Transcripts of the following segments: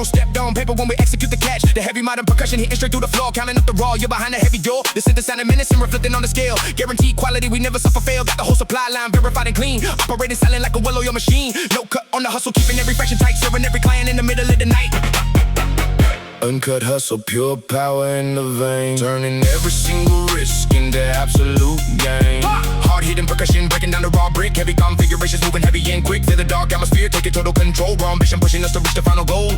no stepped on paper when we execute the catch. The heavy modern percussion hitting straight through the floor, counting up the raw. You're behind the heavy door. The synth sounding menacing, reflecting on the scale. Guaranteed quality, we never suffer fail. Got the whole supply line verified and clean. Operating silent like a well-oiled machine. No cut on the hustle, keeping every fraction tight, serving every client in the middle of the night. Uncut hustle, pure power in the vein, turning every single risk into absolute gain. Hard-hitting percussion, breaking down the raw brick. Heavy configurations, moving heavy and quick. Feel the dark atmosphere, taking total control. Raw ambition, pushing us to reach the final goal.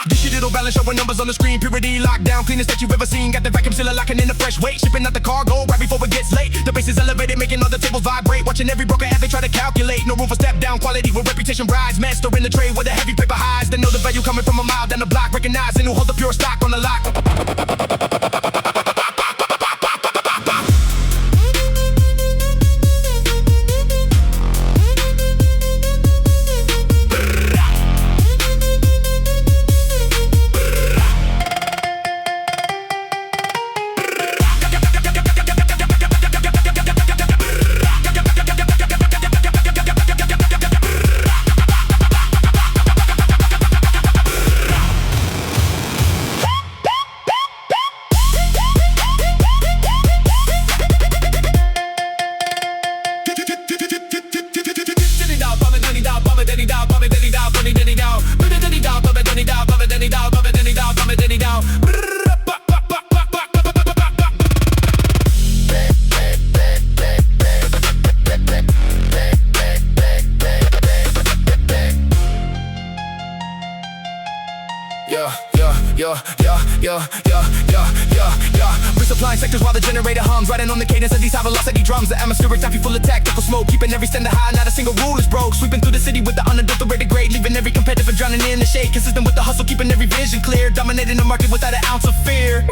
Digital balance, showing numbers on the screen. Purity locked down, cleanest that you've ever seen. Got the vacuum sealer locking in the fresh weight. Shipping out the cargo right before it gets late. The bass is elevated, making all the tables vibrate. Watching every broker as they try to calculate. No room for step down quality where reputation rides. Master in the trade where the heavy paper hides. They know the value coming from a mile down the block. Recognizing who hold the pure stock on the lock. Resupplying sectors while the generator hums. Riding on the cadence of these high velocity drums. The atmospheric traffic full of tactical smoke. Keeping every standard high, not a single rule is broke. Sweeping through the city with the unadulterated grade. Leaving every competitor drowning in the shade. Consistent with the hustle, keeping every vision clear. Dominating the market without an ounce of fear.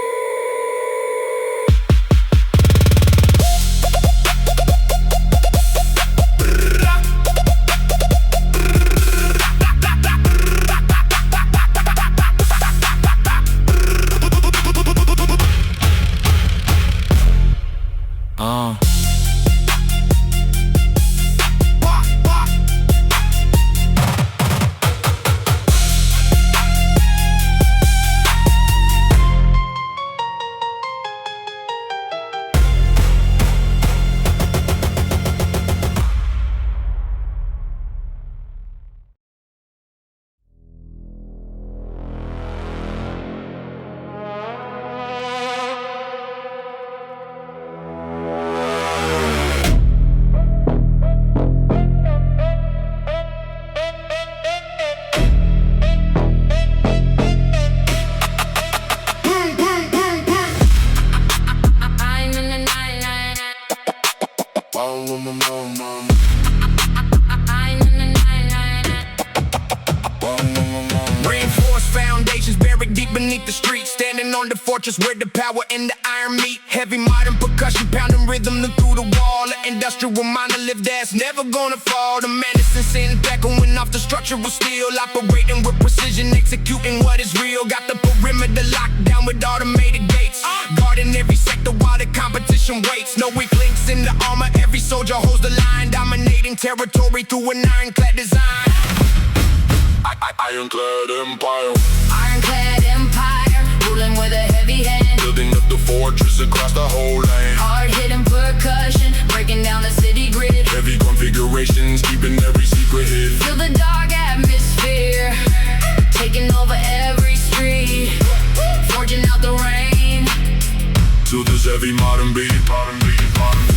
Reinforced foundations buried deep beneath the streets. Standing on the fortress where the power and the iron meet. Heavy modern percussion pounding rhythm through the wall. The industrial reminder live that's never gonna fall. The medicine sitting back going off the structural steel. Operating with precision, executing what is real. Got the perimeter locked down with automated gates. Guarding every sector while the competition waits. No weak links in the armor, every soldier holds the line. Dominating territory through an ironclad design. Ironclad empire. Ironclad empire, ruling with a heavy hand. Building up the fortress across the whole land. Hard-hitting percussion, breaking down the city grid. Heavy configurations, keeping every secret hid. Feel the dark atmosphere, taking over every street. Forging out the rain. To this heavy modern beat.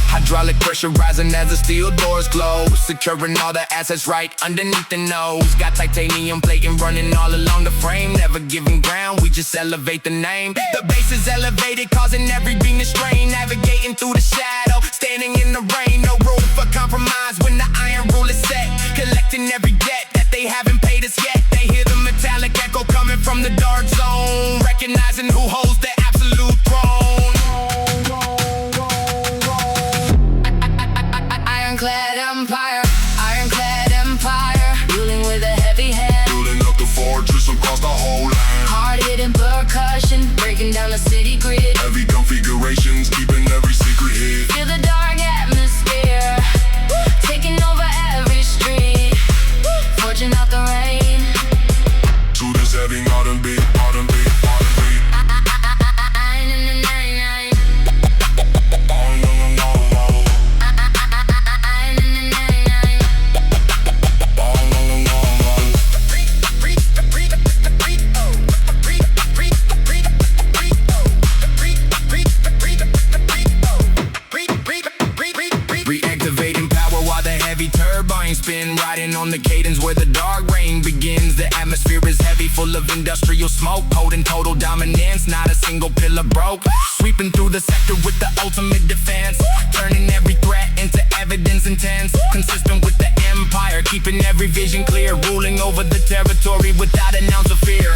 Hydraulic pressure rising as the steel doors close. Securing all the assets right underneath the nose. Got titanium plating running all along the frame. Never giving ground, we just elevate the name. The base is elevated, causing every beam to strain. Navigating through the shadow, standing in the rain. No room for compromise when the iron rule is set. Collecting every debt that they haven't paid us yet. They hear the metallic echo coming from the dark zone. Recognizing who holds the absolute throne. Ironclad empire, ruling with a heavy hand. Building up the fortress across the whole land. Hard-hitting percussion, breaking down the city grid. Heavy configurations, keeping every secret hid. Feel the dark atmosphere, taking over every street. Forging out The atmosphere is heavy, full of industrial smoke, holding total dominance, not a single pillar broke. Sweeping through the sector with the ultimate defense, turning every threat into evidence intense. Consistent with the empire, keeping every vision clear, ruling over the territory without an ounce of fear.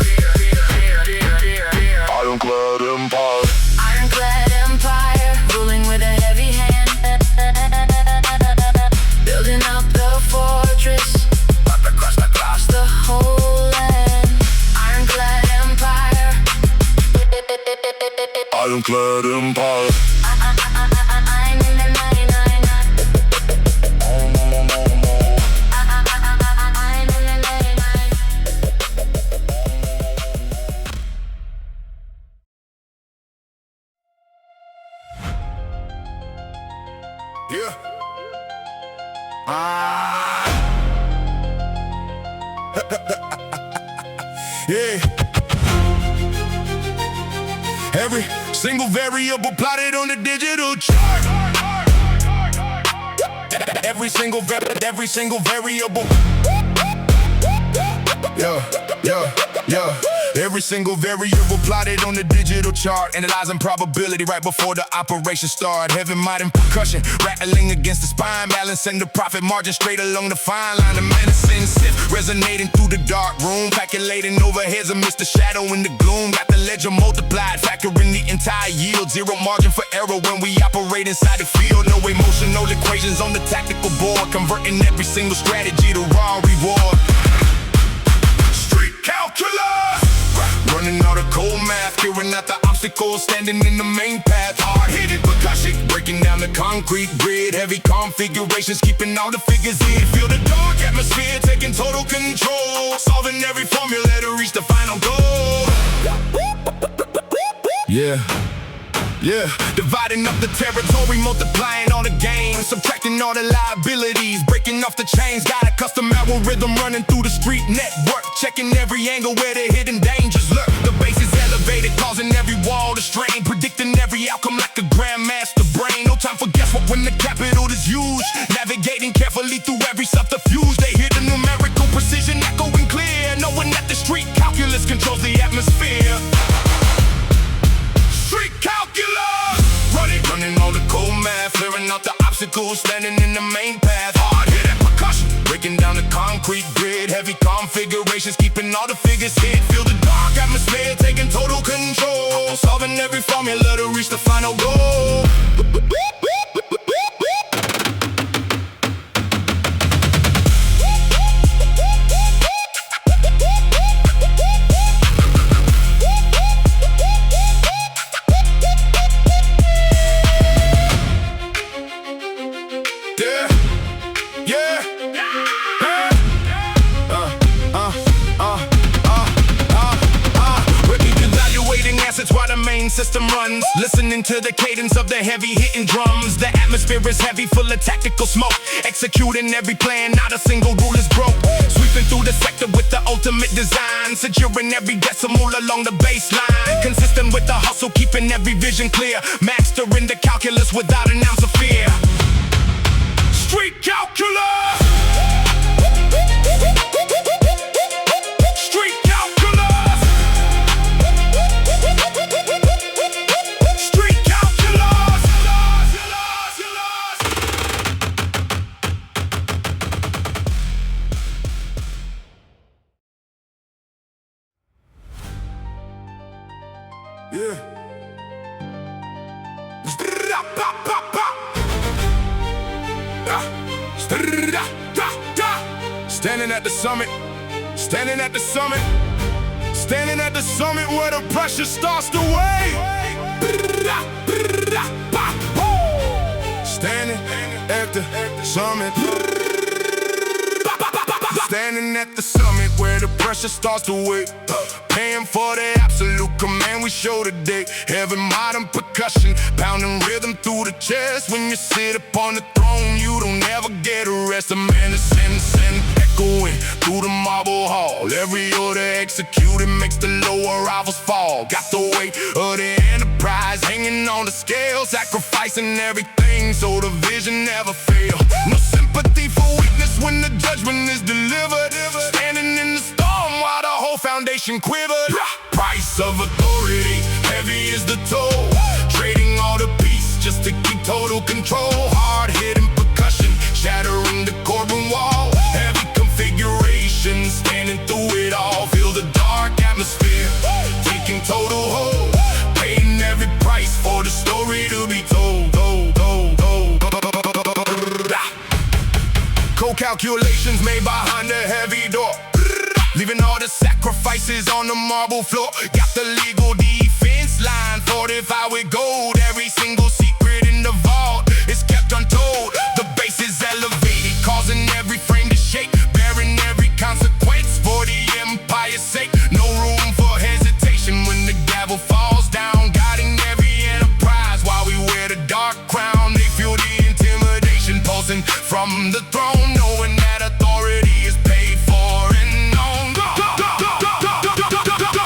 Ironclad empire. Ironclad empire, ruling with a heavy hand. Building up the fortress across the whole land. Ironclad empire. Ironclad empire. Yeah. Yeah. Every single variable plotted on the digital chart. Every single variable. Yeah. Every single variable plotted on the digital chart, analyzing probability right before the operation start. Heavy might and percussion, rattling against the spine, balancing the profit margin straight along the fine line. The medicine sip, resonating through the dark room, calculating overheads amidst the shadow in the gloom. Got the ledger multiplied, factoring the entire yield. Zero margin for error when we operate inside the field. No emotional equations on the tactical board, converting every single strategy to raw reward. Street calculus, running all the cold math, clearing out the obstacles, standing in the main path. Hard-hitting percussion, breaking down the concrete grid. Heavy configurations, keeping all the figures in. Feel the dark atmosphere, taking total control, solving every formula to reach the final goal. Yeah, dividing up the territory, multiplying all the gains, subtracting all the liabilities, breaking off the chains. Got a custom algorithm running through the street network, checking every angle where the hidden dangers lurk. The base is elevated, causing every wall to strain, predicting every outcome like a grandmaster brain. No time for guesswork when the capital is used, navigating carefully through every subterfuge. They hear the numerical precision echoing clear, knowing that the street calculus controls the atmosphere. Street calculus, running all the cold math, clearing out the obstacles, standing in the main path. Hard-hitting percussion, breaking down the concrete grid. Heavy configurations, keeping all the figures hid. Feel the dark atmosphere, taking total control, solving every formula to reach the final goal. While the main system runs, listening to the cadence of the heavy hitting drums. The atmosphere is heavy, full of tactical smoke, executing every plan, not a single rule is broke. Sweeping through the sector with the ultimate design, securing every decimal along the baseline. Consistent with the hustle, keeping every vision clear, mastering the calculus without an ounce of fear. Street calculus. Yeah. Standing at the summit, standing at the summit, standing at the summit where the pressure starts to weigh. Standing at the summit, standing at the summit where the pressure starts to weigh. Paying for the absolute command we show today. Heavy modern percussion, pounding rhythm through the chest. When you sit upon the throne, you don't ever get a rest. A menacing echoing through the marble hall. Every order executed makes the lower rivals fall. Got the weight of the enterprise hanging on the scale, sacrificing everything so the vision never fail. No sympathy for weakness when the judgment is delivered. Standing in the storm while foundation quivered. Price of authority, heavy is the toll. Trading all the beats just to keep total control. Hard-hitting percussion, shattering the courtroom wall. Heavy configuration, standing through it all. Feel the dark atmosphere, taking total hold. Paying every price for the story to be told. Cold calculations made behind the heavy door, leaving all the sacrifices on the marble floor. Got the legal defense line, fortified with gold. Every single secret in the vault is kept untold. The base is elevated, causing every frame to shake, bearing every consequence for the empire's sake. No room for hesitation when the gavel falls down, guiding every enterprise while we wear the dark crown. They feel the intimidation pulsing from the throne, knowing that authority is paid for and known.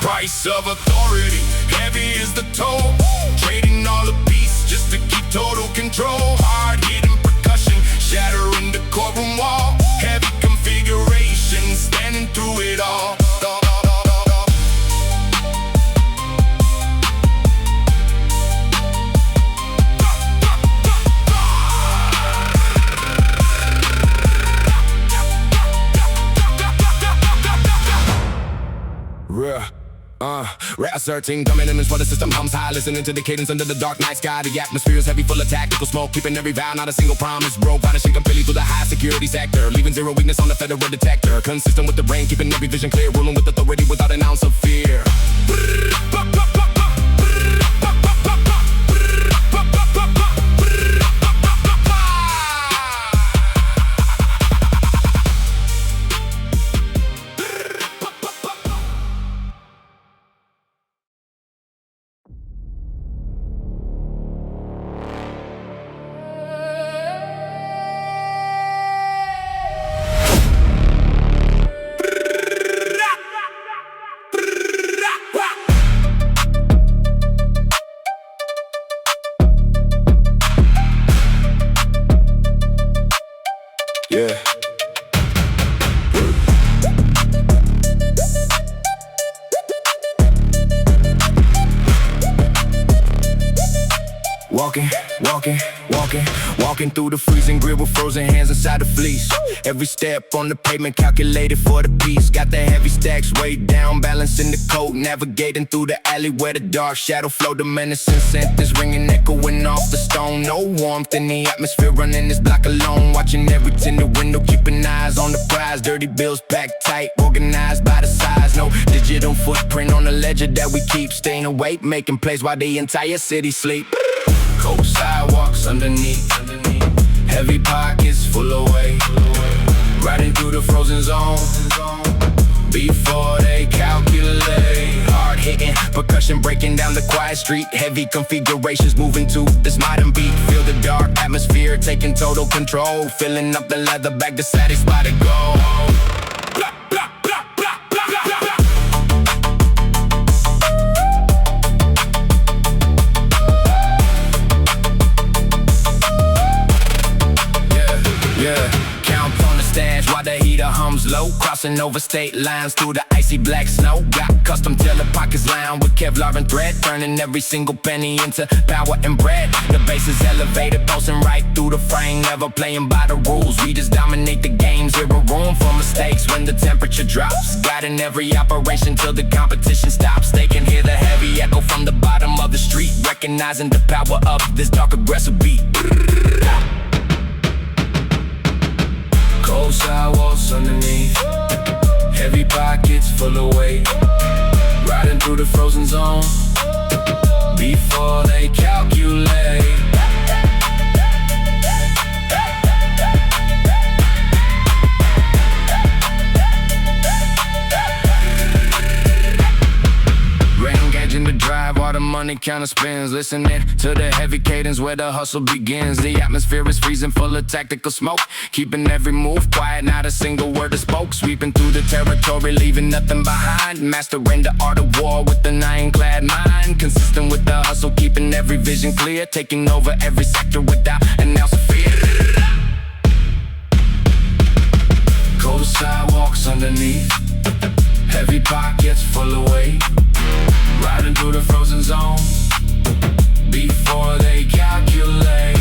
Price of authority, heavy is the toll. Trading all the beats just to keep total control. Hard-hitting percussion, shattering the courtroom wall. Heavy configuration, standing through it all. Reasserting dominance while the system hums high, listening to the cadence under the dark night sky. The atmosphere is heavy, full of tactical smoke, keeping every vow, not a single promise broke. Vanishing completely through the high security sector, leaving zero weakness on the federal detector. Consistent with the brain, keeping every vision clear, ruling with authority without an ounce of fear. Yeah. Walking through the freezing grid with frozen hands inside the fleece. Every step on the pavement calculated for the peace. Got the heavy stacks weighed down, balancing the coat. Navigating through the alley where the dark shadow flow. The menacing sentence ringing, echoing off the stone. No warmth in the atmosphere, running this block alone. Watching every tinted window, keeping eyes on the prize. Dirty bills packed tight, organized by the size. No digital footprint on the ledger that we keep. Staying awake, making plays while the entire city sleep. Cold sidewalks underneath. Heavy pockets full of weight. Riding through the frozen zone before they calculate. Hard hitting percussion breaking down the quiet street. Heavy configurations moving to this modern beat. Feel the dark atmosphere taking total control. Filling up the leather bag, the saddest spot to go. While the heater hums low, crossing over state lines through the icy black snow. Got custom tailor pockets lined with Kevlar and thread, turning every single penny into power and bread. The base is elevated, pulsing right through the frame, never playing by the rules. We just dominate the game, zero room for mistakes when the temperature drops. Guiding every operation till the competition stops. They can hear the heavy echo from the bottom of the street, recognizing the power of this dark aggressive beat. Cold sidewalks underneath. Heavy pockets full of weight. Riding through the frozen zone before they calculate. In the drive while the money counter spins, listening to the heavy cadence where the hustle begins. The atmosphere is freezing, full of tactical smoke, keeping every move quiet, not a single word is spoke. Sweeping through the territory, leaving nothing behind. Mastering the art of war with an ironclad mind. Consistent with the hustle, keeping every vision clear. Taking over every sector without an ounce of fear. Cold sidewalks underneath. Heavy Heavy pockets full of weight, riding through the frozen zone before they calculate.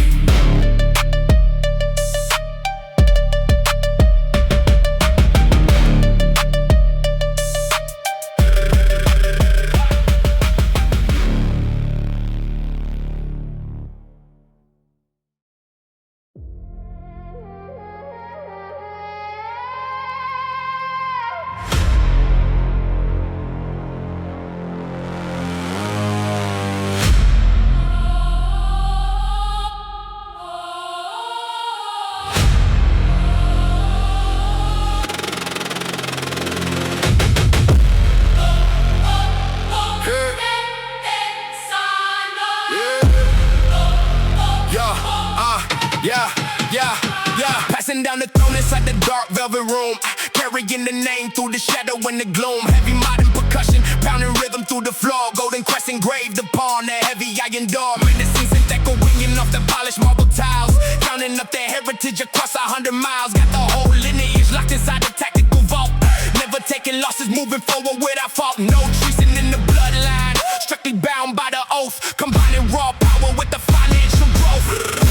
Passing down the throne inside the dark velvet room, carrying the name through the shadow and the gloom. Heavy modern percussion, pounding rhythm through the floor. Golden crest engraved upon the heavy iron door. Menacing synthetic winging off the polished marble tiles, counting up their heritage across 100 miles. Got the whole lineage locked inside the tactical vault. Never taking losses, moving forward without fault. No treason in the bloodline, strictly bound by the oath, combining raw power with the financial growth.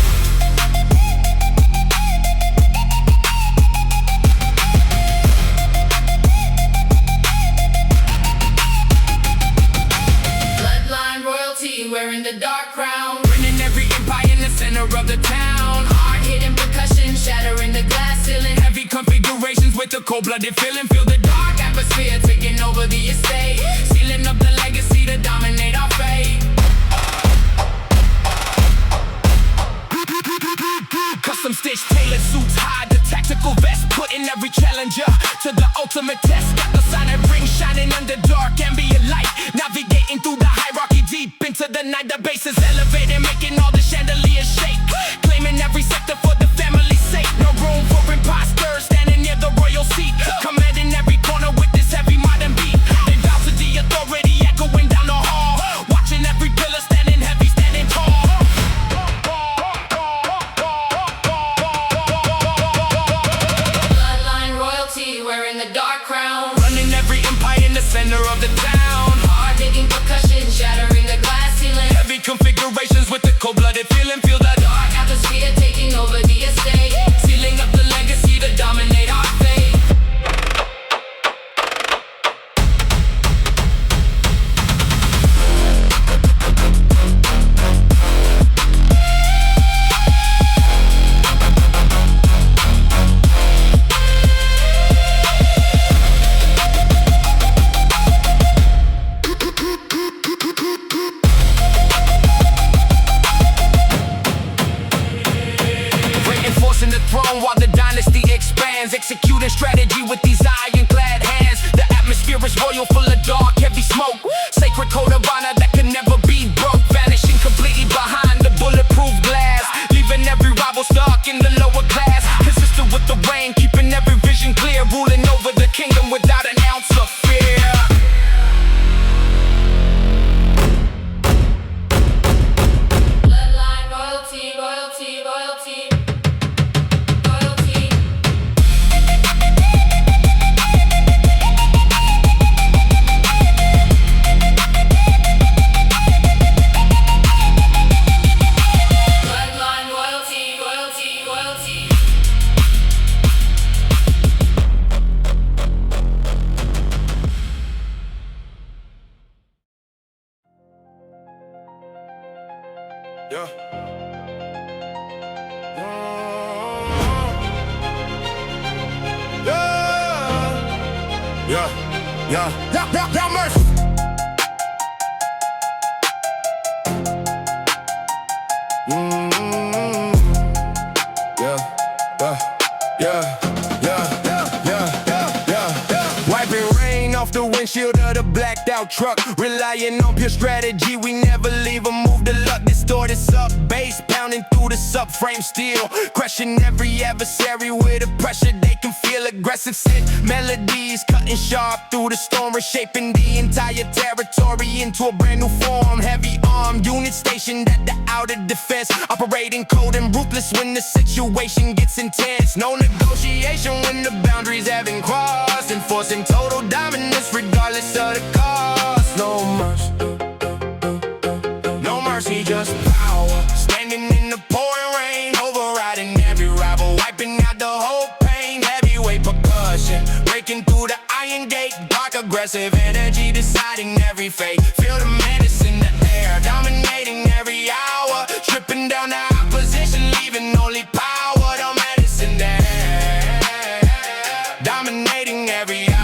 Wearing the dark crown, winning every empire in the center of the town. Hard-hitting percussion, shattering the glass ceiling. Heavy configurations with a cold-blooded feeling. Feel the dark atmosphere taking over the estate, sealing up the legacy to dominate our fate. Custom stitched tailored suits hide the tactical vest, putting every challenger to the ultimate test. Got the silent ring shining under dark ambient light, navigating through the hierarchy deep into the night. The base is elevated, making all the chandeliers shake, claiming every sector for the family's sake. No room for imposters, standing near the royal seat, commanding every corner with this heavy modern beat. They bow to the authority echoing down the hall, watching every pillar standing heavy, standing tall. Wearing the dark crown, running every empire in the center of the town. Hard-hitting percussion, shattering the glass ceiling. Heavy configurations with the cold-blooded feeling. Feel the dark atmosphere taking over the estate, sealing up the legacy to dominate our fate. While the dynasty expands, executing strategy with these ironclad hands. The atmosphere is royal, full of dark, heavy smoke. Sacred code of honor that can never be broke, vanishing completely behind the bulletproof glass, leaving every rival stuck in the lower class. Consistent with the rain, keeping every vision clear, ruling over the kingdom without an ounce of fear. Bloodline royalty, royalty, royalty. Yeah. Yeah, mercy. Wiping rain off the windshield of the blacked out truck, relying on pure strategy. We never leave a move to luck. Distorted sub bass pounding through the subframe steel, crushing every adversary with a pressure they can feel. Aggressive set melodies cutting sharp through the storm, reshaping the entire territory into a brand new form. Heavy armed unit stationed at the outer defense, operating cold and ruthless when the situation gets intense. No negotiation when the boundaries have been crossed, enforcing total dominance relentless regardless of the cost. No mercy, just power. Standing in the pouring rain, overriding every rival, wiping out the whole pain. Heavyweight percussion, breaking through the iron gate. Dark aggressive energy, deciding every fate. Feel the menace in the air, dominating every hour. Tripping down the opposition, leaving only power. The menace in the air, dominating every hour.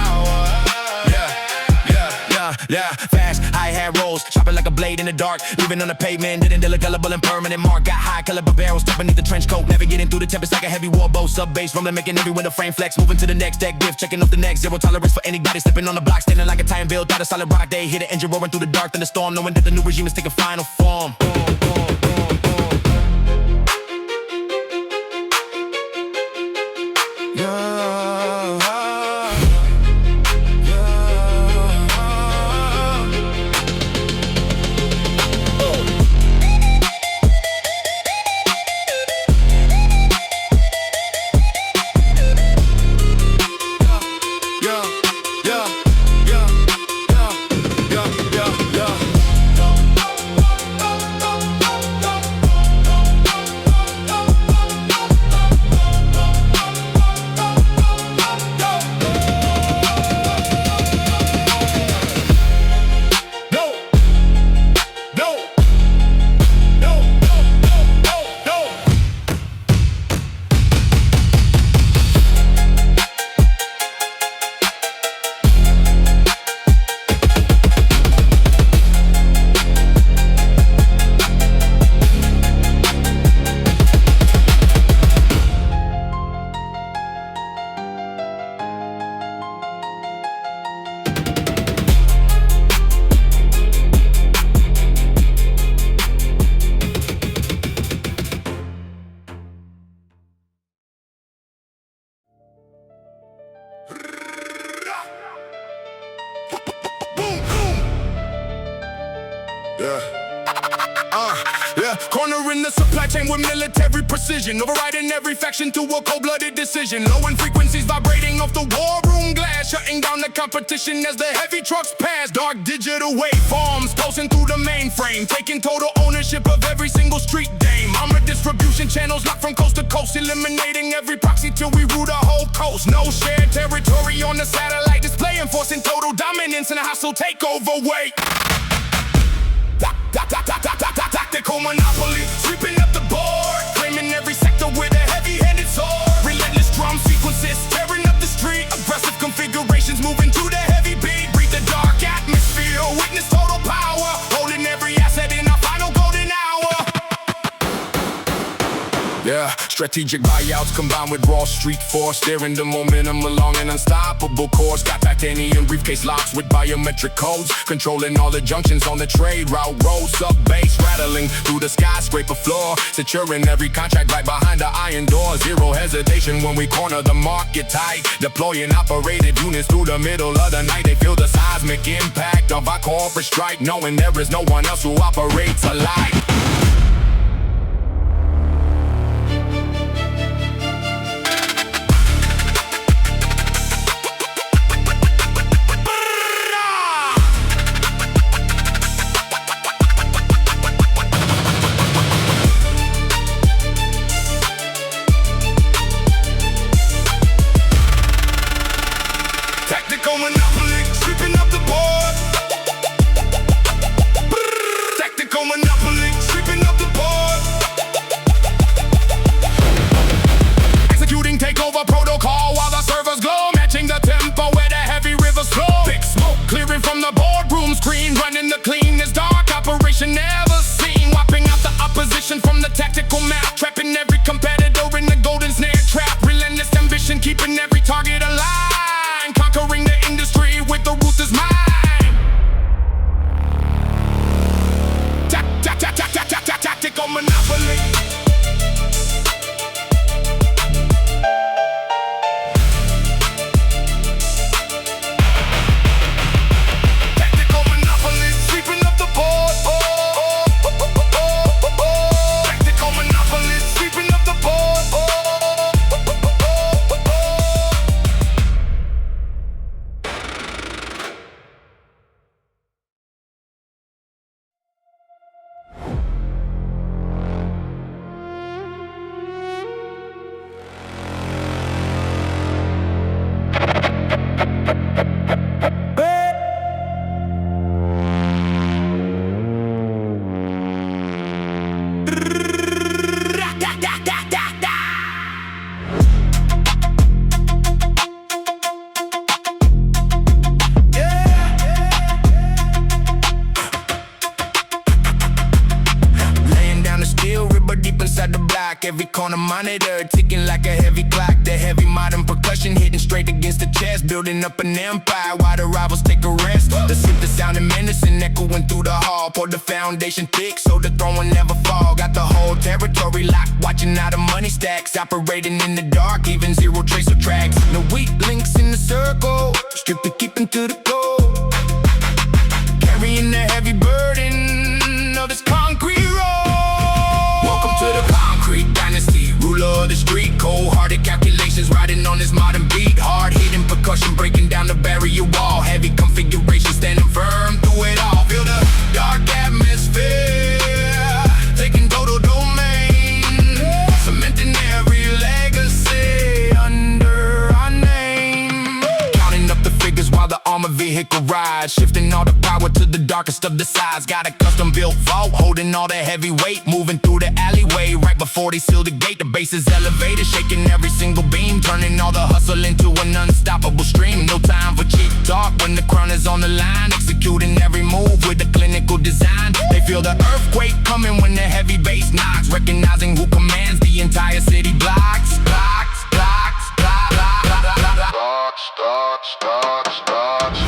Yeah, fast, hi-hat rolls, chopping like a blade in the dark. Leaving on the pavement, didn't indelible and permanent mark. Got high caliber barrels stuck beneath the trench coat. Navigating through the tempest like a heavy warboat. Sub-bass rumbling, making every window frame flex. Moving to the next deck, diff, checking off the next. Zero tolerance for anybody slipping on the block. Standing like a time built out of solid rock. They hear the engine roaring through the dark thunderstorm, knowing that the new regime is taking final form. Cornering the supply chain with military precision, overriding every faction to a cold-blooded decision. Lowering frequencies vibrating off the war room glass, shutting down the competition as the heavy trucks pass. Dark digital waveforms pulsing through the mainframe, taking total ownership of every single street dame. Armored distribution channels locked from coast to coast, eliminating every proxy till we rule the whole coast. No shared territory on the satellite display, enforcing total dominance in a hostile takeover. Wait. Tactical monopoly, sweeping up the board, claiming every sector with a heavy-handed sword. Relentless drum sequences, tearing up the street. Aggressive configurations, moving to the heavy beat. Breathe the dark atmosphere, witness total power, holding every asset in our final golden hour. Yeah, strategic buyouts combined with raw street force, steering the momentum along an unstoppable course. Got titanium briefcase locks with biometric codes, controlling all the junctions on the trade route. Roads up bass rattling through the skyscraper floor, securing every contract right behind the iron door. Zero hesitation when we corner the market tight, deploying operated units through the middle of the night. They feel the seismic impact of our corporate strike, knowing there is no one else who operates alike. Tactical monopoly, sweeping up the board. Tactical monopoly, sweeping up the board. Executing takeover protocol while the servers glow, matching the tempo where the heavy rivers flow. Big smoke clearing from the boardroom screen, running the cleanest dark operation ever seen. Wiping out the opposition from the tactical map, trapping every competitor in the golden snare trap. Relentless ambition, keeping every target alive, conquering the industry with the ruthless mind. Tactical monopoly. Tactical monopoly, sweeping rock, every corner monitor, ticking like a heavy clock. The heavy modern percussion hitting straight against the chest, building up an empire while the rivals take a rest. The synth sounding menacing, echoing through the hall. Pour the foundation thick so the throne will never fall. Got the whole territory locked, watching how the money stacks. Operating in the dark, leaving zero trace of tracks. No weak links in the circle, strictly keeping to the code. Carrying the heavy burden of this concrete road. Welcome to the concrete dynasty, ruler of the street. Cold-hearted calculations riding on this modern beat. Hard-hitting percussion breaking down the barrier wall. Heavy configuration standing firm through it all. Feel the dark atmosphere taking total domain, cementing every legacy under our name. Counting up the figures while the armored vehicle rides, shifting all the power to the darkest of the sides. Got a custom built vault holding all the heavy weight, moving through the alleyway right before they seal the gate. The base is elevated, shaking every single beam, turning all the hustle into an unstoppable stream. No time for cheap talk when the crown is on the line, executing every move with a clinical design. They feel the earthquake coming when the heavy bass knocks, recognizing who commands the entire city blocks. Blocks, blocks, blah, blah, blah, blah, blah, blah. Blocks, blocks, blocks, blocks.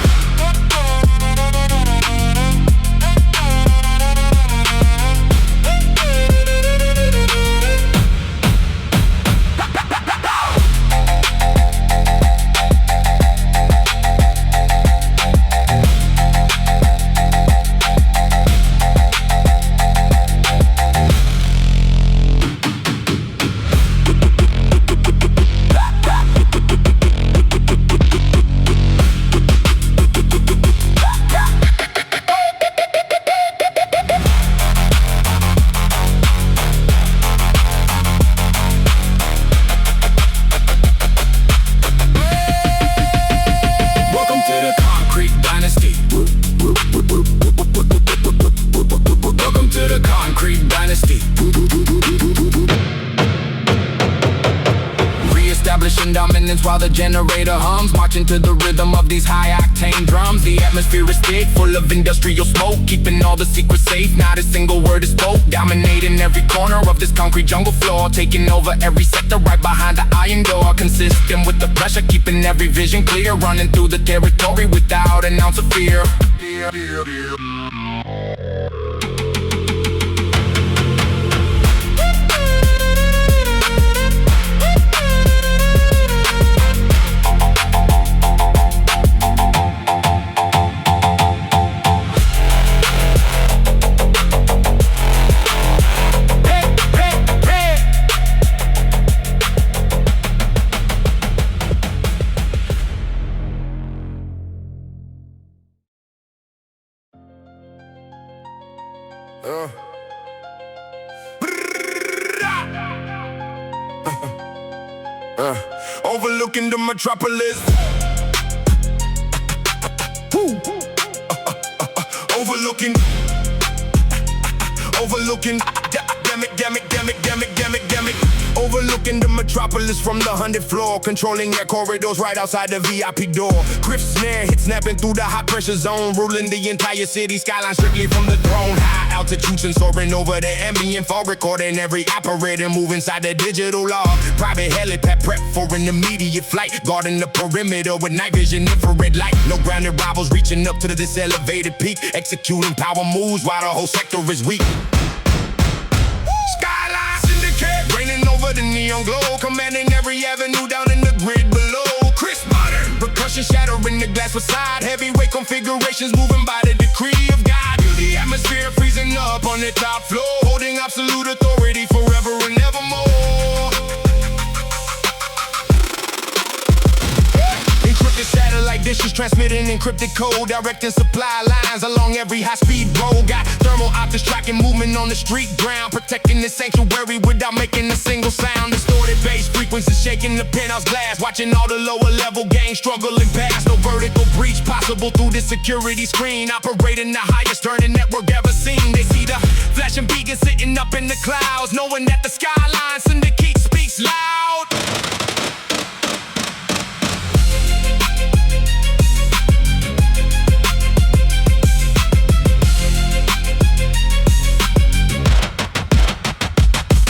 Dominance while the generator hums, marching to the rhythm of these high-octane drums. The atmosphere is thick, full of industrial smoke, keeping all the secrets safe, not a single word is spoke. Dominating every corner of this concrete jungle floor, taking over every sector right behind the iron door. Consistent with the pressure, keeping every vision clear, running through the territory without an ounce of fear. Overlooking the metropolis. Overlooking. Damn it. Overlooking the metropolis from the 100th floor, controlling air corridors right outside the VIP door. Crisp snare hit snapping through the high pressure zone, ruling the entire city skyline strictly from the throne. High altitudes and soaring over the ambient fog, recording every operator move inside the digital log. Private helipad prep for an immediate flight, guarding the perimeter with night vision infrared light. No grounded rivals reaching up to this elevated peak, executing power moves while the whole sector is weak. Raining over the neon glow, commanding every avenue down in the grid below. Crisp modern percussion shattering the glass facade, heavyweight configurations moving by the decree of God. Feel the atmosphere freezing up on the top floor, holding absolute authority forever and evermore. Encrypted satellite dishes transmitting encrypted code, directing supply lines along every high-speed road. Got thermal optics tracking movement on the street ground, protecting the sanctuary without making a single sound. Distorted bass frequencies shaking the penthouse glass, watching all the lower level gangs struggling past. No vertical breach possible through this security screen, operating the highest earning network ever seen. They see the flashing beacon sitting up in the clouds, knowing that the skyline syndicate speaks loud.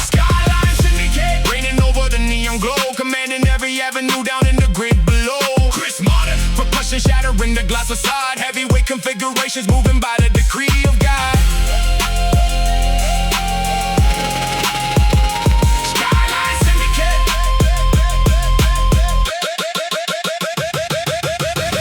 Skyline syndicate. configurations, moving by the decree of God. Skyline Syndicate.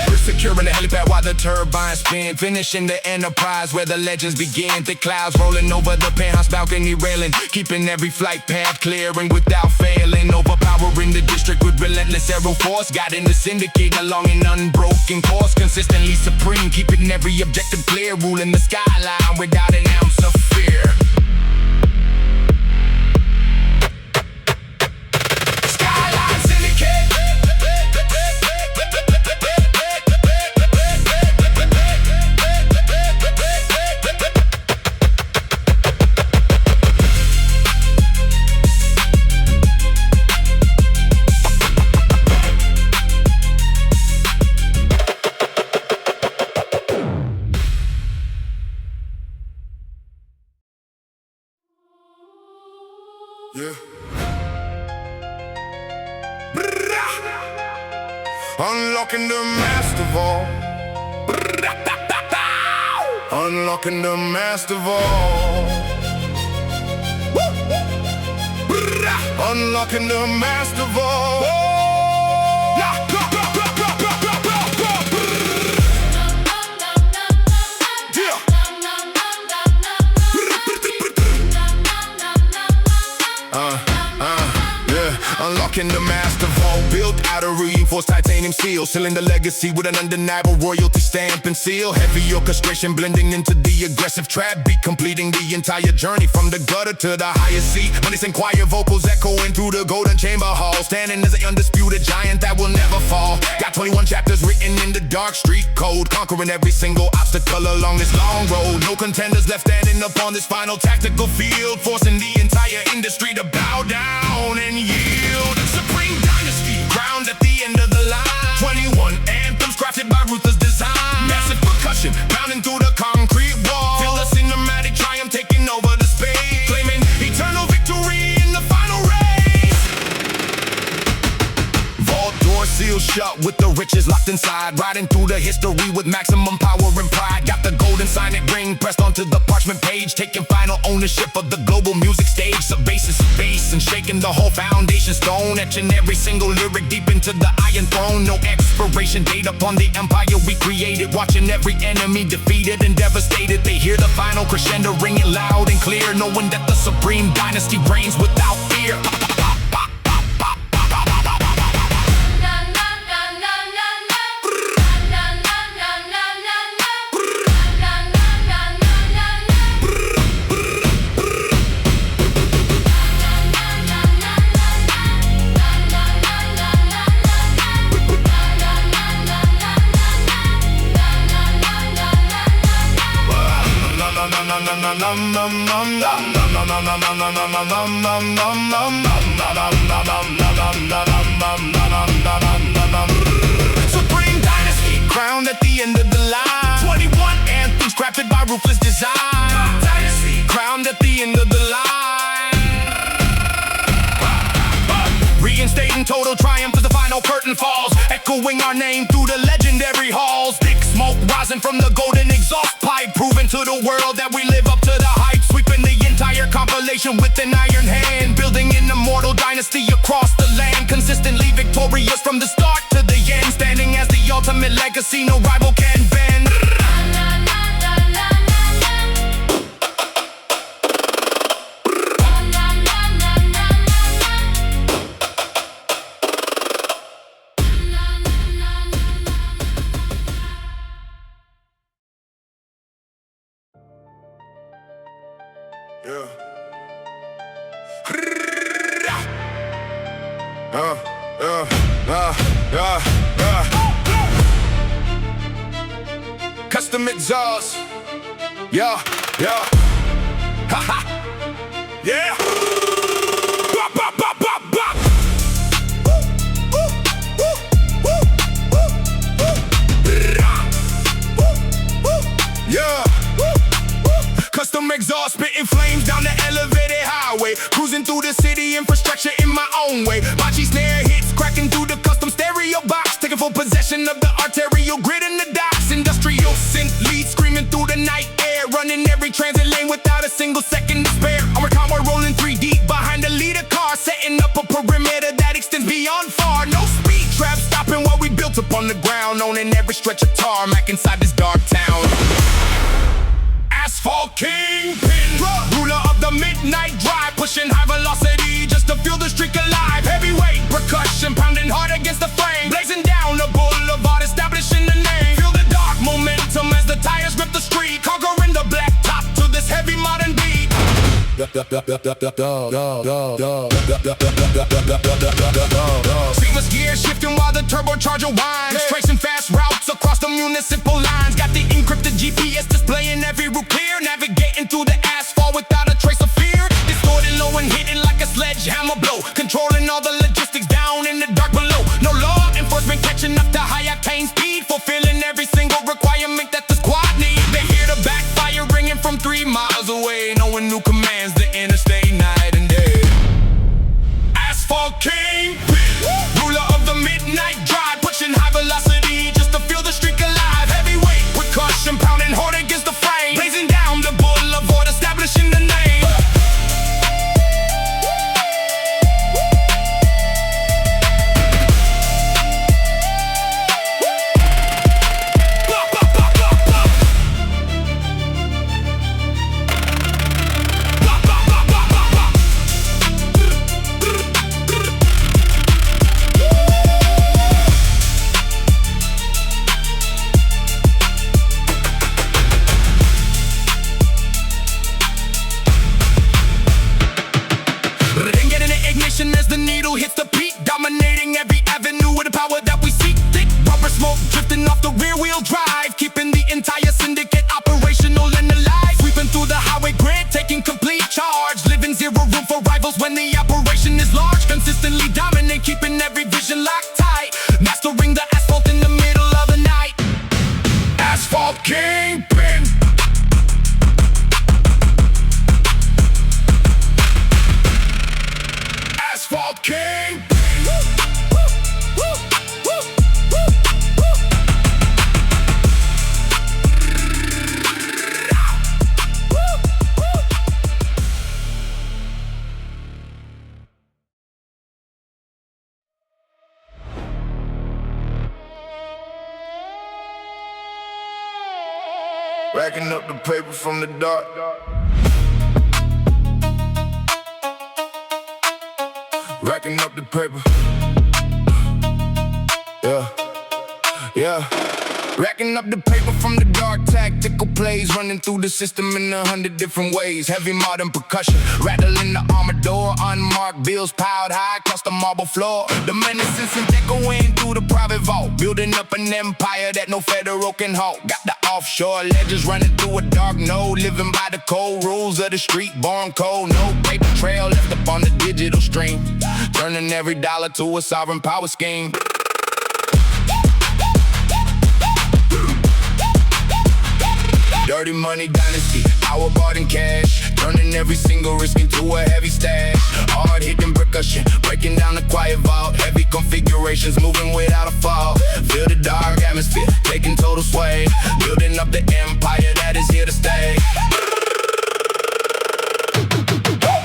We're securing the helipad while the turbines spin, finishing the enterprise where the legends begin. Thick clouds rolling over the penthouse balcony railing, keeping every flight path clearing without failing. Overpowering the district with relentless aero force, guiding the syndicate along an unbroken course. Consistently supreme, keeping every objective clear, ruling the skyline without an ounce of fear. Skyline Syndicate. Yeah. Unlocking the master vault. Unlocking the master vault. Unlocking the master vault. Unlocking the master vault, built out of reinforced titanium steel, sealing the legacy with an undeniable royalty stamp and seal. Heavy orchestration blending into the aggressive trap beat, completing the entire journey from the gutter to the highest seat. When they sing choir vocals echoing through the golden chamber hall, standing as an undisputed giant that will never fall. Got 21 chapters written in the dark street code, conquering every single obstacle along this long road. No contenders left standing upon this final tactical field, forcing the entire industry to bow down and yield. Supreme dynasty, crowned at the end of the line. 21 anthems crafted by ruthless design. Massive percussion, pounding through the concrete wall. Feel the cinematic triumph taking over the space, claiming eternal victory in the final race. Vault door sealed shut with the riches locked inside, riding through the history with maximum power and pride. Got the golden signet ring pressed onto the parchment page, taking final ownership of the global music stage. Subbase space and shaking the whole foundation stone, etching every single lyric deep into the iron throne. No expiration date upon the empire we created, watching every enemy defeated and devastated. They hear the final crescendo ringing loud and clear, knowing that the supreme dynasty reigns without fear. Supreme dynasty, crowned at the end of the line. 21 anthems crafted by ruthless design. Dynasty, crowned at the end of the line. Reinstating total triumph as the final curtain falls, echoing our name through the legendary halls. Thick smoke rising from the golden exhaust pipe, proving to the world that we live up to the hype. Sweeping the entire compilation with an iron hand, building an immortal dynasty across the land. Consistently victorious from the start to the end, standing as the ultimate legacy no rival can bend. Yeah. Custom exhaust. Yeah. Ha ha. Yeah. Bop, bop, bop, bop, bop. Yeah. Custom exhaust, spitting flames down the elevated highway, cruising through the city, infrastructure in my own way. Bocce snare hits, cracking through the custom stereo box, taking full possession of the arterial grid in the docks. Industrial synth single second to spare. Our convoy rolling 3 deep behind the leader car, setting up a perimeter that extends beyond far. No speed trap stopping what we built up on the ground, owning every stretch of tarmac inside this dark town. Asphalt kingpin, ruler of the midnight drive, pushing high velocity just to feel the streak alive. Heavyweight percussion pounding hard against the frame, blazing down the boulevard, establishing the name. Feel the dark momentum as the tires grip the street, conquering the black top to this heavy modern beat. Seamless gears shifting while the turbocharger whines, tracing fast routes across the municipal lines. Got the encrypted GPS displaying every route clear, navigating through the asphalt without a trace of fear. Distorting low and hitting like a sledgehammer blow, controlling all the logistics down in the dark below. No law enforcement catching up to high octane speed, fulfilling every single requirement that the squad needs. They hear the backfire ringing from 3 miles away, knowing new commands the interstate night and day. Asphalt kingpin, ruler of the midnight drive, pushing high velocity just to feel the streak alive. Heavyweight percussion pounding hard against the frame, blazing down the boulevard, establishing the name. As the needle hits the peak, dominating every avenue with the power that we seek. Thick rubber smoke drifting off the rear wheel drive, keeping the entire syndicate operational and alive. Sweeping through the highway grid, taking complete charge, living zero room for rivals when the operation is large. Consistently dominate, keeping every vision locked tight, mastering the asphalt in the middle of the night. Asphalt kingpin, Asphalt king. Racking up the paper from the dark. Racking up the paper. Yeah. Racking up the paper from the dark, tactical plays, running through the system in 100 different ways. Heavy modern percussion, rattling the armored door, unmarked bills piled high across the marble floor. The menacing and echoing through the private vault, building up an empire that no federal can halt. Got the offshore ledgers running through a dark node, living by the cold rules of the street, born cold. No paper trail left upon the digital stream, turning every dollar to a sovereign power scheme. Dirty money dynasty, power bought in cash, turning every single risk into a heavy stash. Hard hitting percussion, breaking down the quiet vault. Heavy configurations, moving without a fall. Feel the dark atmosphere, taking total sway, building up the empire that is here to stay.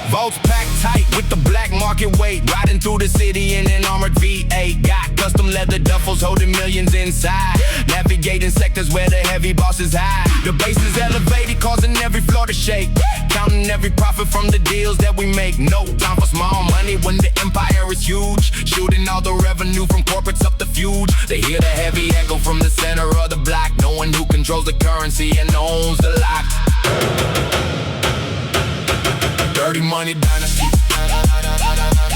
Vaults packed tight with the black market weight, riding through the city in an armored V8. Got custom leather duffels holding millions inside, navigating sectors where the heavy bosses hide. The base is elevated, causing every floor to shake, counting every profit from the deals that we make. No time for small money when the empire is huge, shooting all the revenue from corporates up the fuse. They hear the heavy echo from the center of the block, knowing who controls the currency and owns the lock. Dirty money dynasty.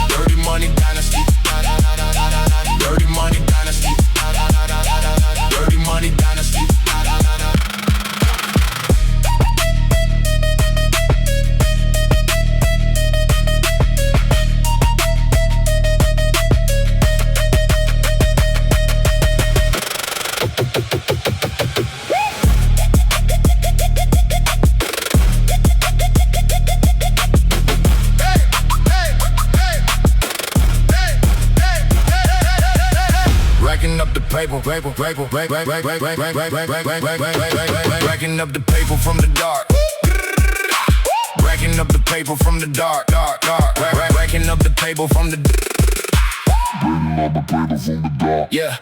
Dirty money dynasty. Dirty money dynasty. Dirty money dynasty. Racking up the paper from the dark. Racking up the paper from the dark. Racking up the paper from the yeah,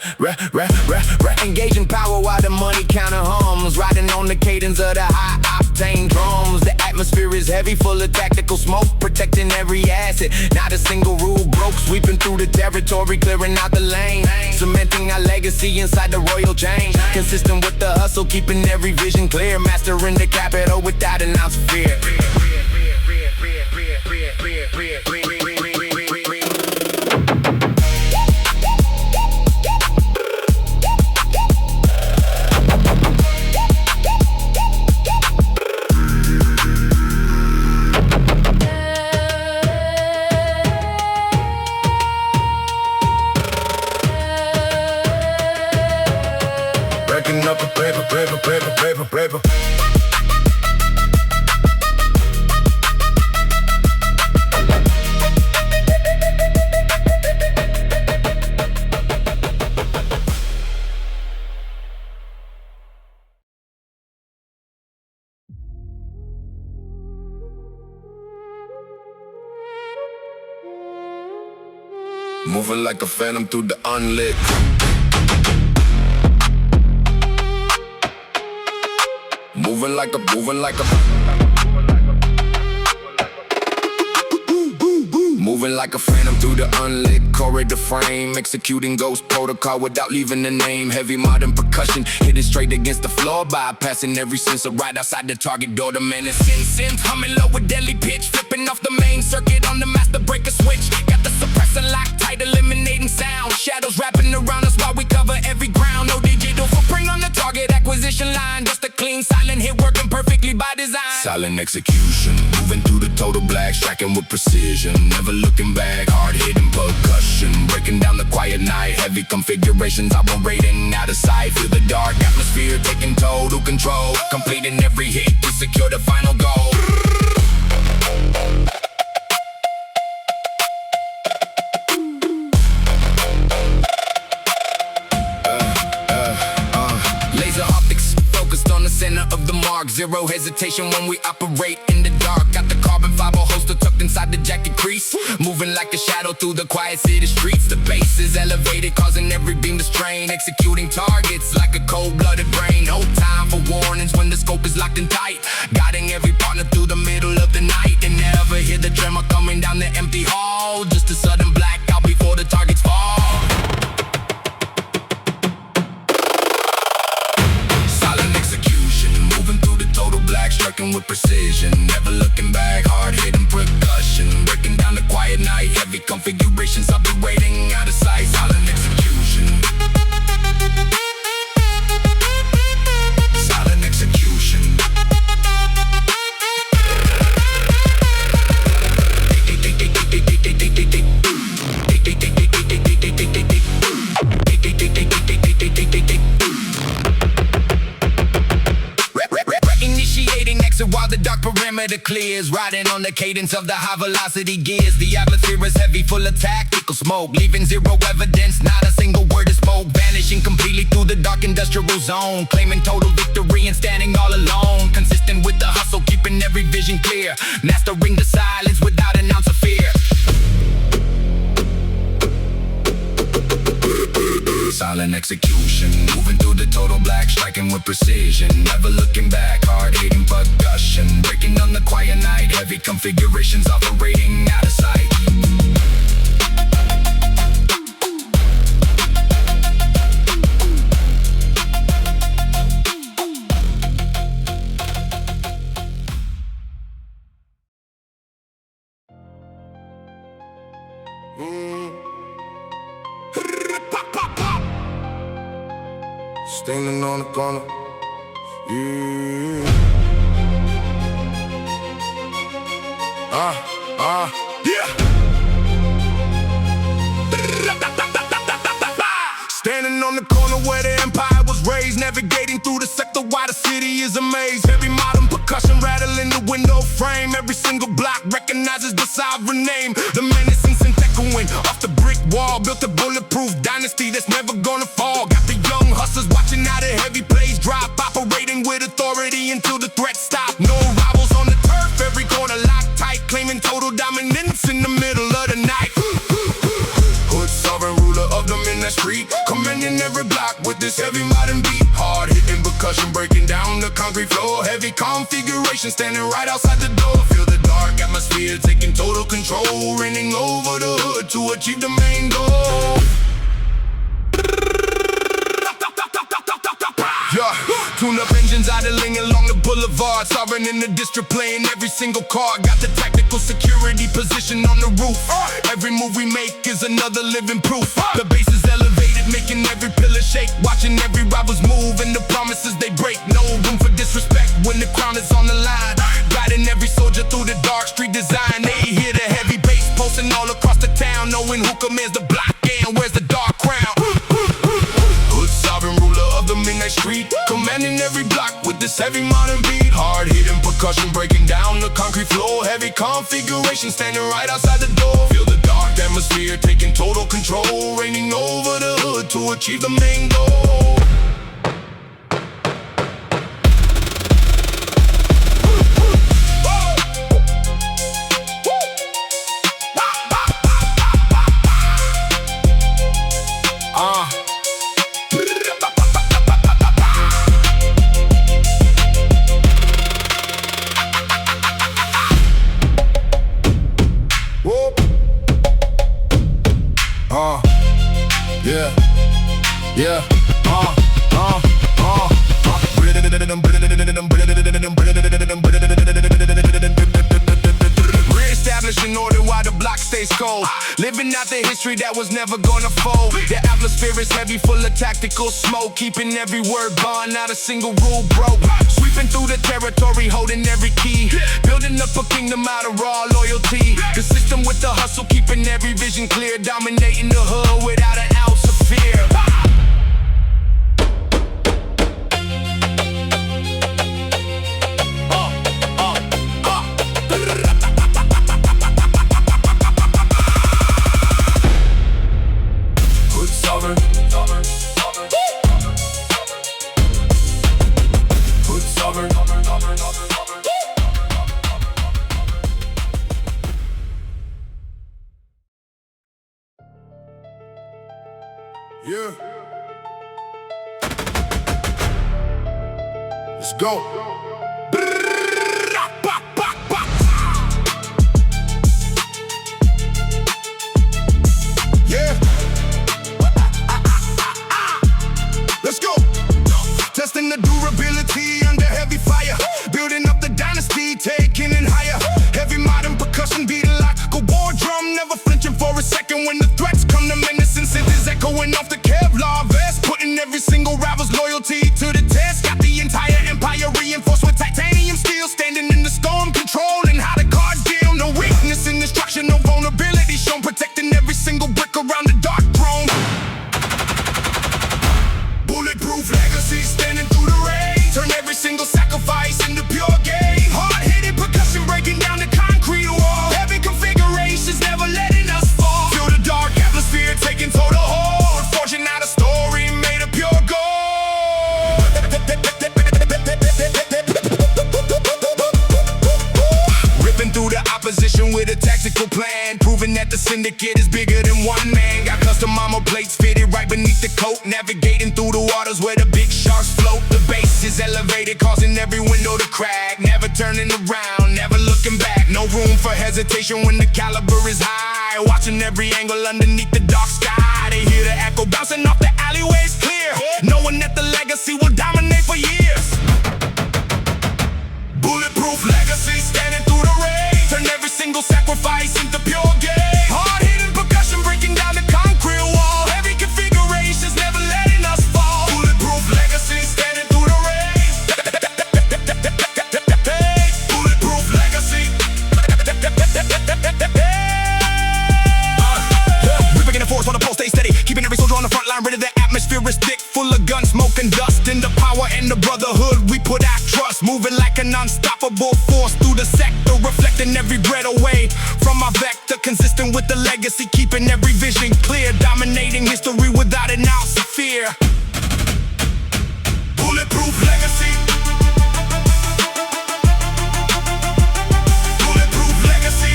engaging power while the money counter hums. Riding on the cadence of the high octane drums. The atmosphere is heavy, full of tactical smoke, protecting every asset. Not a single rule broke, sweeping through the territory, clearing out the lane. Cementing our legacy inside the royal chain. Consistent with the hustle, keeping every vision clear. Mastering the capital without an ounce of fear. Racking up the paper. Moving like a phantom through the unlit. Moving like a Moving like a phantom through the unlit corridor frame. Executing ghost protocol without leaving a name. Heavy modern percussion, hitting straight against the floor. Bypassing every sensor right outside the target door. The man is synth, humming low with deadly pitch. Flipping off the main circuit on the master breaker switch. Got the suppressor locked tight, eliminating sound. Shadows wrapping around us while we cover every ground. No digital footprint on the target acquisition line. Just a clean, silent hit working perfectly by design. Silent execution, moving through the total black, striking with precision. Never looking back, hard hitting percussion. Breaking down the quiet night, heavy configurations operating out of sight. Feel the dark atmosphere taking total control. Completing every hit to secure the final goal. Laser optics focused on the center of the mark. Zero hesitation when we operate in the dark. Got the carbon fiber holster tucked inside the jacket crease. Moving like a shadow through the quiet city streets. The base is elevated, causing every beam to strain. Executing targets like a cold-blooded brain. No time for warnings when the scope is locked in tight. Guiding every partner through the middle of the night. And never hear the tremor coming down the empty hall. Just a sudden blackout before the targets fall. Striking with precision, never looking back, hard hitting percussion. Breaking down the quiet night, heavy configurations operating out of sight. Silent execution. Silent execution. While the dark perimeter clears, riding on the cadence of the high velocity gears. The atmosphere is heavy, full of tactical smoke, leaving zero evidence, not a single word is spoke. Vanishing completely through the dark industrial zone, claiming total victory and standing all alone. Consistent with the hustle, keeping every vision clear. Mastering the silence without an ounce of fear. Silent execution, moving through the total black, striking with precision. Never looking back, hard hitting percussion. Breaking down the quiet night, heavy configurations operating out of sight. Standing on the corner, yeah. Yeah. Standing on the corner where the empire was raised, navigating through the sector while the city is a maze. Heavy modern percussion rattling the window frame. Every single block recognizes the sovereign name. The menacing synth echoing off the brick wall. Built a bulletproof dynasty that's never gonna fall. Got the young hustlers watching how the heavy plays drop. Operating with authority until the threat stop. No rivals on the turf, every corner locked claiming total dominance in the middle of the night. Hood sovereign ruler of the midnight street, commanding every block with this heavy modern beat. Hard hitting percussion breaking down the concrete floor. Heavy configuration standing right outside the door. Feel the dark atmosphere taking total control, raining over the hood to achieve the main goal. Yeah, tune up engines idling along the boulevard. Sovereign in the district playing every single card. Got the tactical security position on the roof. Every move we make is another living proof. The base is elevated, making every pillar shake. Watching every rival's move and the promises they break. No room for disrespect when the crown is on the line. Guiding every soldier through the dark street design. They hear the heavy bass pulsing all across the town, knowing who commands the block and where's the dark crown. Hood sovereign ruler of the midnight street, commanding every block with this heavy modern beat. Hard hitting percussion breaking down the concrete floor. Heavy configuration standing right outside the door. Feel the dark atmosphere taking total control, raining over the hood to achieve the main goal. Yeah, Re-establishing order while the block stays cold. Living out the history that was never gonna fold. The atmosphere is heavy, full of tactical smoke. Keeping every word bond, not a single rule broke. Sweeping through the territory, holding every key. Building up a kingdom out of raw loyalty. The system with the hustle, keeping every vision clear. Dominating the hood without an ounce of fear. Yeah. Let's go. Yeah. Let's go. Testing the durability under heavy fire. Building up the dynasty, taking it higher. Heavy modern percussion beating like a war drum. Never flinching for a second when the threats come to menace. And synths echoing off the Kevlar vest. Putting every single rival's loyalty to the test. Got the entire empire reinforced with titanium steel. Standing in the storm, controlling how the cards deal. No weakness in destruction, no vulnerability shown. Protecting every single brick around the dark throne. Bulletproof legacy standing through the rain. Turn every single sacrifice into pure gain. Hard-hitting percussion breaking down the concrete wall. Heavy configurations never letting us fall. Feel the dark atmosphere taking total hold. Forging out a story made of pure gold. Ripping through the opposition with a tactical plan. Proving that the syndicate is bigger than one man. Got custom armor plates fitted right beneath the coat. Navigating through the waters where the big sharks float. The base is elevated, causing every window to crack. Never turning around, never looking back. No room for hesitation when the caliber is high. Watching every angle underneath the dark sky. They hear the echo bouncing off the alleyways clear. Knowing that the legacy will dominate for years. Bulletproof legacy standing through the rain. Turn every single sacrifice into pure gain. Hard-hitting percussion breaking down the concrete wall. Heavy configurations never letting us fall. Bulletproof legacy standing through the rain. Bulletproof legacy. We're picking the force while the pulse stays steady. Keeping every soldier on the front line, ready. The atmosphere is thick, full of gun, smoke, and dust. In the power and the brotherhood, we put our trust. Moving like an unstoppable force through the sector, reflecting every breath away from our vector. Consistent with the legacy, keeping every vision clear. Dominating history without an ounce of fear. Bulletproof legacy. Bulletproof legacy.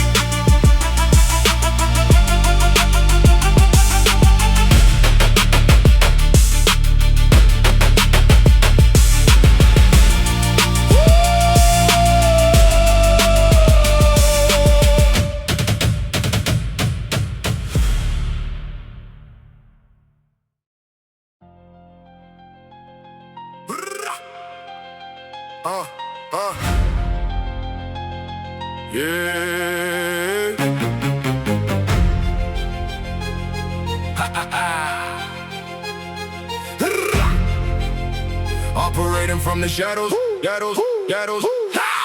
Yeah. Operating from the shadows, shadows.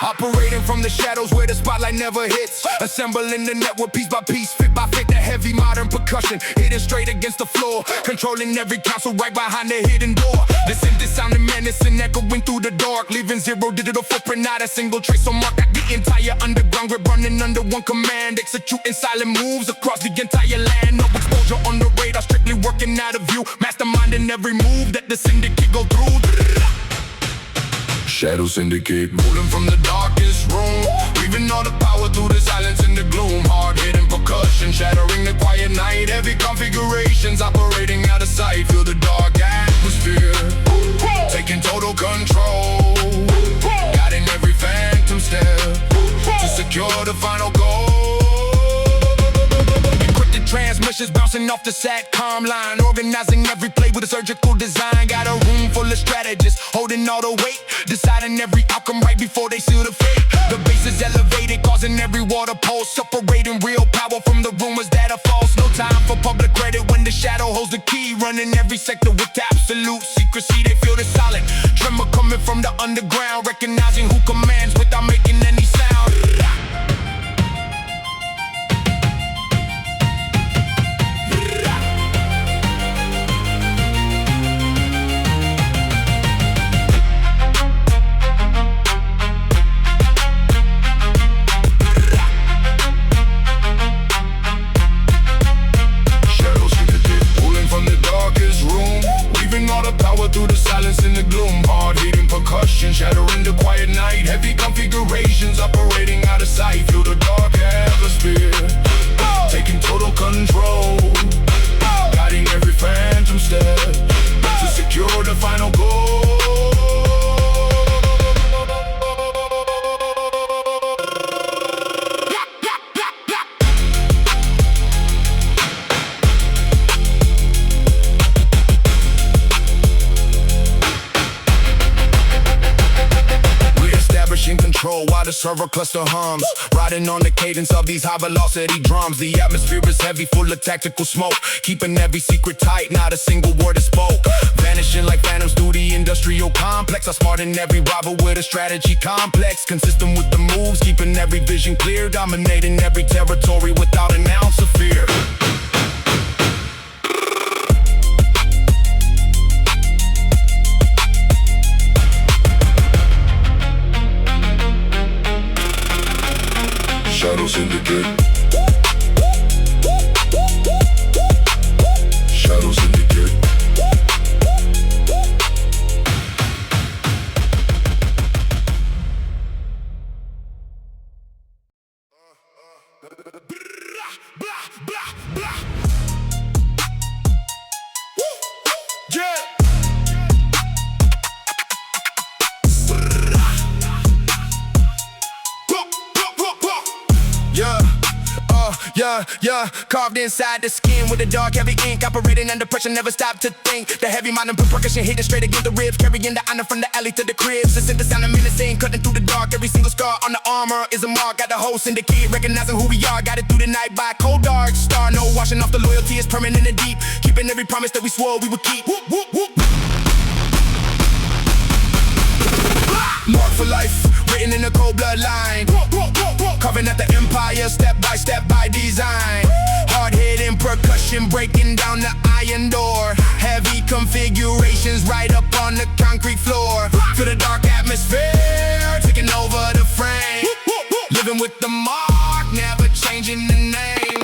Operating from the shadows where the spotlight never hits. Assembling the network piece by piece, fit by fit. The heavy modern percussion, hitting straight against the floor. Controlling every console right behind the hidden door. Listen, this sounding menacing, echoing through the dark. Leaving zero digital footprint, not a single trace on mark. Got the entire underground grip running under one command. Executing silent moves across the entire land. No exposure on the radar, strictly working out of view. Masterminding every move that the syndicate go through. Shadow syndicate, ruling from the darkest room. Weaving all the power through the silence and the gloom. Hard-hitting percussion, shattering the quiet night. Heavy configurations, operating out of sight. Feel the dark atmosphere, taking total control. Guiding every phantom step to secure the final goal. Encrypted transmissions bouncing off the SATCOM line. Organizing every play with a surgical design. Got a room full of strategists, holding all the weight. Deciding every outcome right before they seal the fate. The base is elevated, causing every water pulse. Separating real power from the rumors that are false. No time for public credit when the shadow holds the key. Running every sector with absolute secrecy. They feel the solid tremor coming from the underground. Recognizing who commands without making any sound. Through the silence and the gloom, hard-hitting percussion, shattering the quiet night. Heavy configurations, operating out of sight. Feel the dark atmosphere, taking total control. Guiding every phantom step to secure the final goal. While the server cluster hums, riding on the cadence of these high velocity drums. The atmosphere is heavy, full of tactical smoke, keeping every secret tight, not a single word is spoke. Vanishing like phantoms through the industrial complex. I smart in every rival with a strategy complex. Consistent with the moves, keeping every vision clear. Dominating every territory without an ounce of fear. Shadow syndicate. Shadow syndicate. Yeah. Yeah, carved inside the skin with a dark heavy ink. Operating under pressure, never stop to think. The heavy modern percussion hitting straight against the ribs. Carrying the honor from the alley to the cribs. The synth sound of menacing, cutting through the dark. Every single scar on the armor is a mark. Got the whole syndicate, recognizing who we are. Got it through the night by a cold dark star. No washing off the loyalty, is permanent and deep. Keeping every promise that we swore we would keep. Whoop, whoop, whoop. Marked for life, written in a cold bloodline. Carving at the empire, step by design. Hard-hitting percussion, breaking down the iron door. Heavy configurations right up on the concrete floor. Feel the dark atmosphere, taking over the frame. Living with the mark, never changing the name.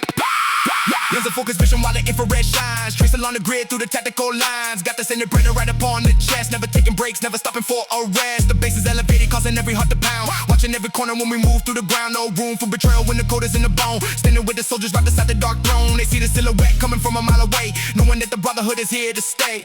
There's a focused vision while the infrared shines. Tracing along the grid through the tactical lines. Got the center burner right upon the chest. Never taking breaks, never stopping for a rest. The base is elevated, causing every heart to pound. Watching every corner when we move through the ground. No room for betrayal when the code is in the bone. Standing with the soldiers right beside the dark throne. They see the silhouette coming from a mile away, knowing that the brotherhood is here to stay.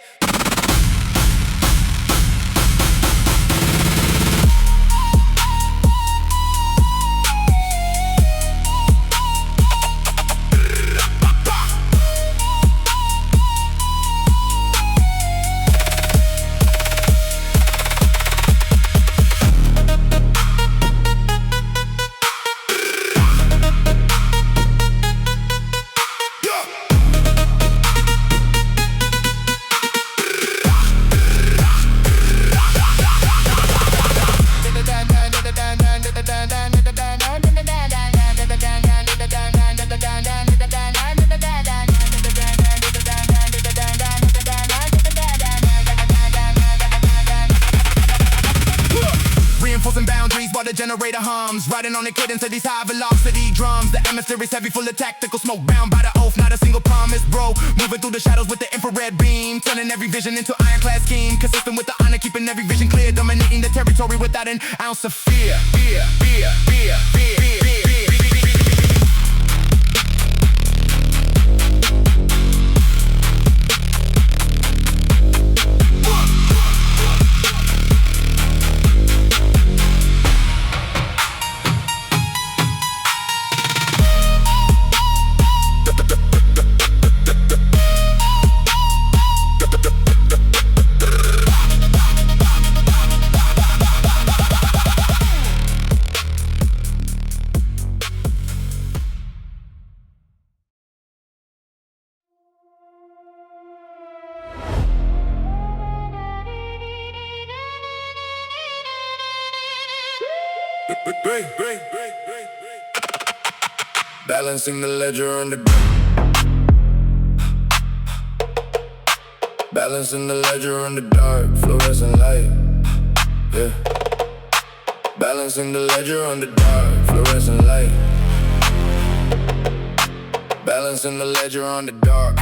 forcing boundaries while the generator hums. Riding on the cadence of these high velocity drums. The atmosphere is heavy, full of tactical smoke. Bound by the oath, not a single promise, bro. Moving through the shadows with the infrared beam, turning every vision into ironclad scheme. Consistent with the honor, keeping every vision clear. Dominating the territory without an ounce of fear. Fear, fear, fear, fear, fear, fear. Balancing the ledger on the Balancing the ledger on the dark, fluorescent light. Yeah. Balancing the ledger on the dark, fluorescent light. Balancing the ledger on the dark.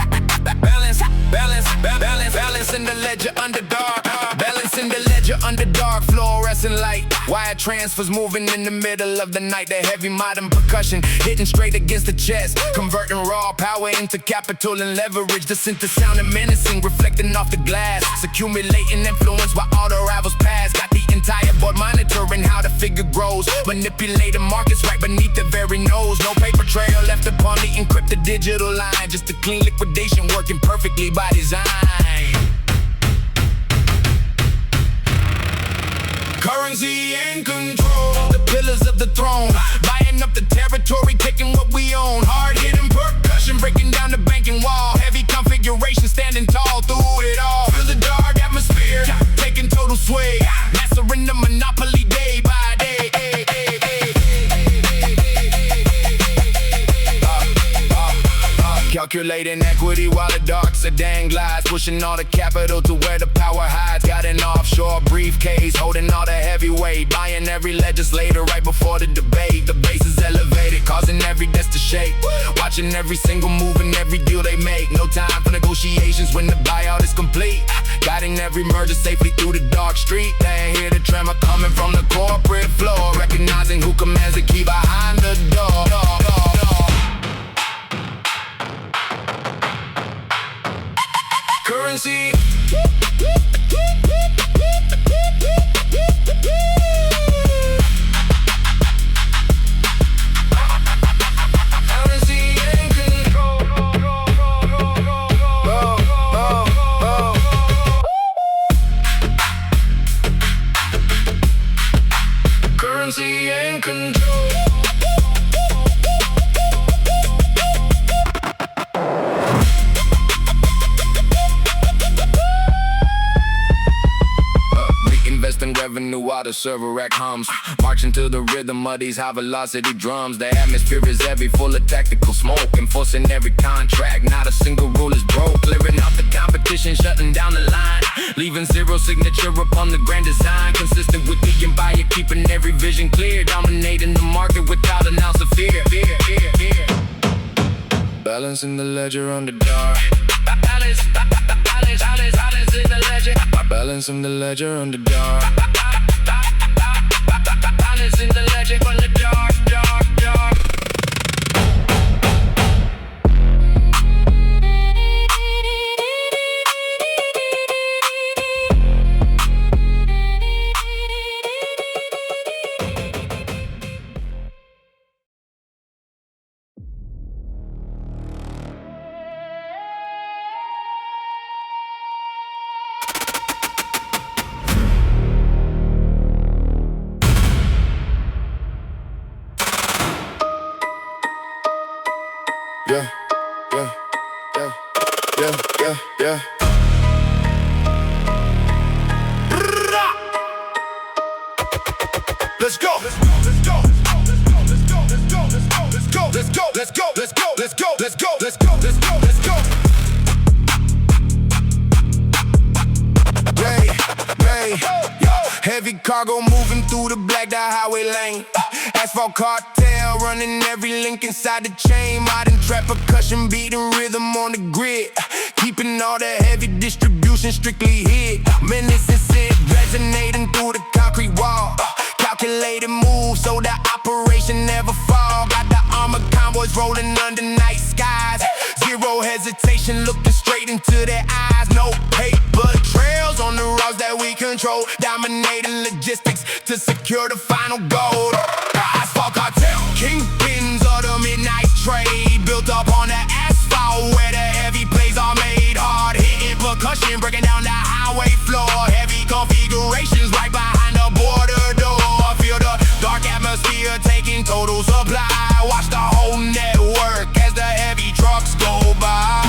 Balancing the ledger under dark. Balancing the ledger under dark, fluorescent light. Wire transfers moving in the middle of the night. The heavy modern percussion hitting straight against the chest, converting raw power into capital and leverage. The synth sounding menacing, reflecting off the glass, accumulating influence while all the rivals pass. Got the entire board monitoring how the figure grows, manipulating markets right beneath the very nose. No paper trail left upon the encrypted digital line, just a clean liquidation working perfectly by design. Currency and control, the pillars of the throne, buying up the territory, taking what we own. Hard-hitting percussion, breaking down the banking wall. Heavy configuration, standing tall through it all. Feel the dark atmosphere, taking total sway, mastering the monopoly day by day. Calculating equity while the dark sedan glides, pushing all the capital to where the power hides. Got an offshore briefcase, holding all the heavyweight, buying every legislator right before the debate. The base is elevated, causing every desk to shake, watching every single move and every deal they make. No time for negotiations when the buyout is complete, guiding every merger safely through the dark street. They ain't hear the tremor coming from the corporate floor, recognizing who commands the key behind the door. Currency. Currency and control. Currency and control. Revenue while the server rack hums, marching to the rhythm of these high velocity drums. The atmosphere is heavy, full of tactical smoke, enforcing every contract, not a single rule is broke. Clearing out the competition, shutting down the line, leaving zero signature upon the grand design. Consistent with the empire, keeping every vision clear, dominating the market without an ounce of fear. Balancing the ledger on the dark. Balancing the ledger. Balancing the ledger on the dark. Balancing the ledger on the dark, dark, dark. Yeah. Let's go. Let's go. heavy cargo moving through the black dot highway lane. Asphalt cartel running every link inside the chain. Modern trap percussion beating rhythm on the grid. Keeping all the heavy distribution strictly hid. Menace and sit resonating through the concrete wall. Calculated move so the operation never fall. Got the armored convoys rolling under night skies. Zero hesitation looking straight into their eyes. No paper trails on the routes that we control. Dominating logistics to secure the final goal. Asphalt cartel, kingpins of the midnight trade. Built up on the asphalt where the heavy plays are made. Hard hitting percussion breaking down the highway floor. Heavy configurations right behind the border door. Feel the dark atmosphere taking total supply. Watch the whole network as the heavy trucks go by.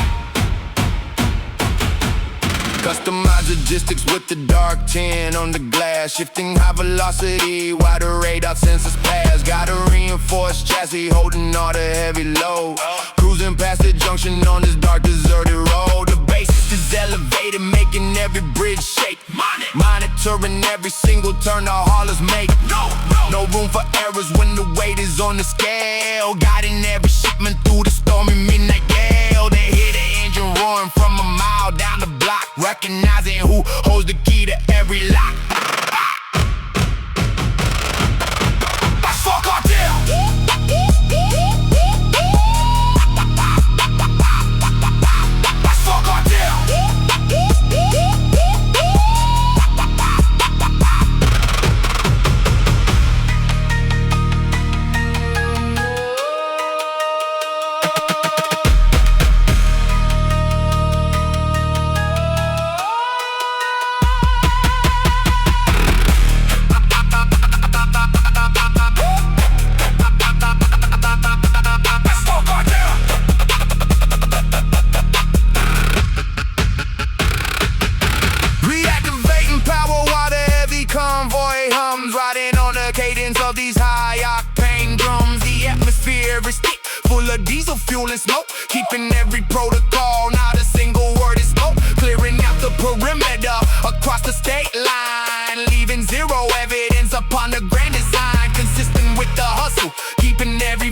Customized logistics with the dark tin on the glass. Shifting high velocity while the radar sensors pass. Got a reinforced chassis holding all the heavy load. Cruising past the junction on this dark deserted road. The basis is elevated, making every bridge shake. Monitoring every single turn the haulers make. No room for errors when the weight is on the scale. Guiding every shipment through the stormy midnight gale. They hear the engine roaring from a mile down the block. Recognizing who holds the key to every lock. Asphalt cartel. Asphalt cartel. Convoy hums, riding on the cadence of these high-octane drums. The atmosphere is thick, full of diesel fuel and smoke. Keeping every protocol, not a single word is spoke. Clearing out the perimeter across the state line. Leaving zero evidence upon the grand design. Consistent with the hustle, keeping every